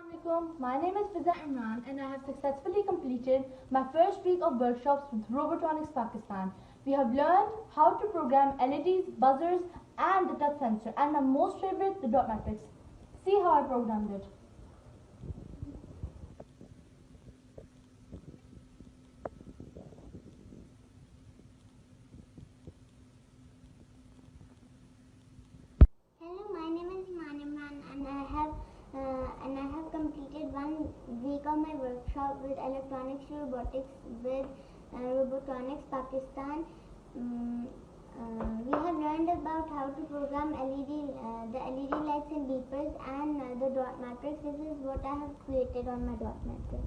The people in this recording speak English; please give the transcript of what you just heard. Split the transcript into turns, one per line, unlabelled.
Assalamualaikum. My name is Fiza and Emaan and I have successfully completed my first week of workshops with Robotronics Pakistan. We have learned how to program LEDs, buzzers and the touch sensor, and my most favorite, the dot matrix. See how I programmed it.
Hello, my name is Emaan and I have completed 1 week of my workshop with electronics robotics with Robotronics Pakistan. We have learned about how to program the LED lights and beepers and the dot matrix. This is what I have created on my dot matrix.